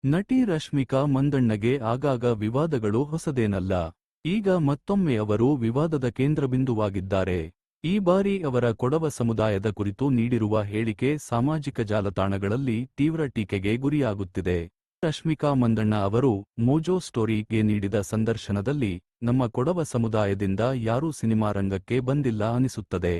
ನಟಿ ರಶ್ಮಿಕಾ ಮಂದಣ್ಣಗೆ ಆಗಾಗ ವಿವಾದಗಳು ಹೊಸದೇನಲ್ಲ. ಈಗ ಮತ್ತೊಮ್ಮೆ ಅವರು ವಿವಾದದ ಕೇಂದ್ರಬಿಂದುವಾಗಿದ್ದಾರೆ. ಈ ಬಾರಿ ಅವರ ಕೊಡವ ಸಮುದಾಯದ ಕುರಿತು ನೀಡಿರುವ ಹೇಳಿಕೆ ಸಾಮಾಜಿಕ ಜಾಲತಾಣಗಳಲ್ಲಿ ತೀವ್ರ ಟೀಕೆಗೆ ಗುರಿಯಾಗುತ್ತಿದೆ. ರಶ್ಮಿಕಾ ಮಂದಣ್ಣ ಅವರು ಮೋಜೋ ಸ್ಟೋರಿಗೆ ನೀಡಿದ ಸಂದರ್ಶನದಲ್ಲಿ ನಮ್ಮ ಕೊಡವ ಸಮುದಾಯದಿಂದ ಯಾರೂ ಸಿನಿಮಾ ರಂಗಕ್ಕೆ ಬಂದಿಲ್ಲ ಅನಿಸುತ್ತದೆ.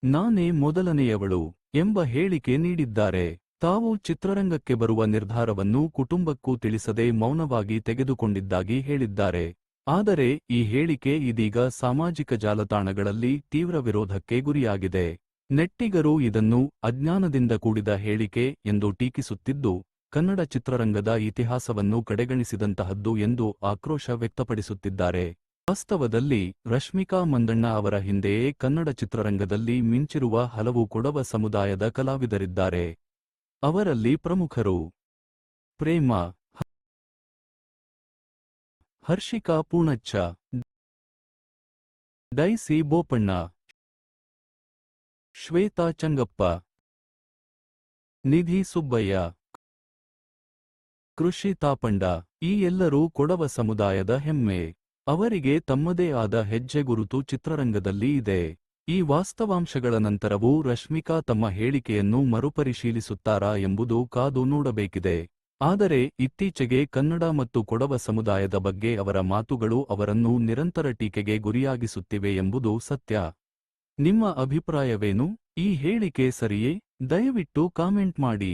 ನಾನೇ ಮೊದಲನೆಯವಳು ಎಂಬ ಹೇಳಿಕೆ ನೀಡಿದ್ದಾರೆ. ತಾವು ಚಿತ್ರರಂಗಕ್ಕೆ ಬರುವ ನಿರ್ಧಾರವನ್ನು ಕುಟುಂಬಕ್ಕೂ ತಿಳಿಸದೆ ಮೌನವಾಗಿ ತೆಗೆದುಕೊಂಡಿದ್ದಾಗಿ ಹೇಳಿದ್ದಾರೆ. ಆದರೆ ಈ ಹೇಳಿಕೆ ಇದೀಗ ಸಾಮಾಜಿಕ ಜಾಲತಾಣಗಳಲ್ಲಿ ತೀವ್ರ ವಿರೋಧಕ್ಕೆ ಗುರಿಯಾಗಿದೆ. ನೆಟ್ಟಿಗರು ಇದನ್ನು ಅಜ್ಞಾನದಿಂದ ಕೂಡಿದ ಹೇಳಿಕೆ ಎಂದು ಟೀಕಿಸುತ್ತಿದ್ದು, ಕನ್ನಡ ಚಿತ್ರರಂಗದ ಇತಿಹಾಸವನ್ನು ಕಡೆಗಣಿಸಿದಂತಹದ್ದು ಎಂದು ಆಕ್ರೋಶ ವ್ಯಕ್ತಪಡಿಸುತ್ತಿದ್ದಾರೆ. ವಾಸ್ತವದಲ್ಲಿ ರಶ್ಮಿಕಾ ಮಂದಣ್ಣ ಅವರ ಹಿಂದೆಯೇ ಕನ್ನಡ ಚಿತ್ರರಂಗದಲ್ಲಿ ಮಿಂಚಿರುವ ಹಲವು ಕೊಡವ ಸಮುದಾಯದ ಕಲಾವಿದರಿದ್ದಾರೆ. ಅವರಲ್ಲಿ ಪ್ರಮುಖರು ಪ್ರೇಮ, ಹರ್ಷಿಕಾ ಪೂಣಚ್ಚ, ಡೈಸಿ ಬೋಪಣ್ಣ, ಶ್ವೇತಾ ಚಂಗಪ್ಪ, ನಿಧಿ ಸುಬ್ಬಯ್ಯ, ಕೃಷಿ ತಾಪಂಡ. ಈ ಎಲ್ಲರೂ ಕೊಡವ ಸಮುದಾಯದ ಹೆಮ್ಮೆ. ಅವರಿಗೆ ತಮ್ಮದೇ ಆದ ಹೆಜ್ಜೆಗುರುತು ಚಿತ್ರರಂಗದಲ್ಲಿ ಇದೆ. ಈ ವಾಸ್ತವಾಂಶಗಳ ನಂತರವೂ ರಶ್ಮಿಕಾ ತಮ್ಮ ಹೇಳಿಕೆಯನ್ನು ಮರುಪರಿಶೀಲಿಸುತ್ತಾರಾ ಎಂಬುದು ಕಾದು ನೋಡಬೇಕಿದೆ. ಆದರೆ ಇತ್ತೀಚೆಗೆ ಕನ್ನಡ ಮತ್ತು ಕೊಡವ ಸಮುದಾಯದ ಬಗ್ಗೆ ಅವರ ಮಾತುಗಳು ಅವರನ್ನು ನಿರಂತರ ಟೀಕೆಗೆ ಗುರಿಯಾಗಿಸುತ್ತಿವೆ ಎಂಬುದು ಸತ್ಯ. ನಿಮ್ಮ ಅಭಿಪ್ರಾಯವೇನು? ಈ ಹೇಳಿಕೆ ಸರಿಯೇ? ದಯವಿಟ್ಟು ಕಾಮೆಂಟ್ ಮಾಡಿ.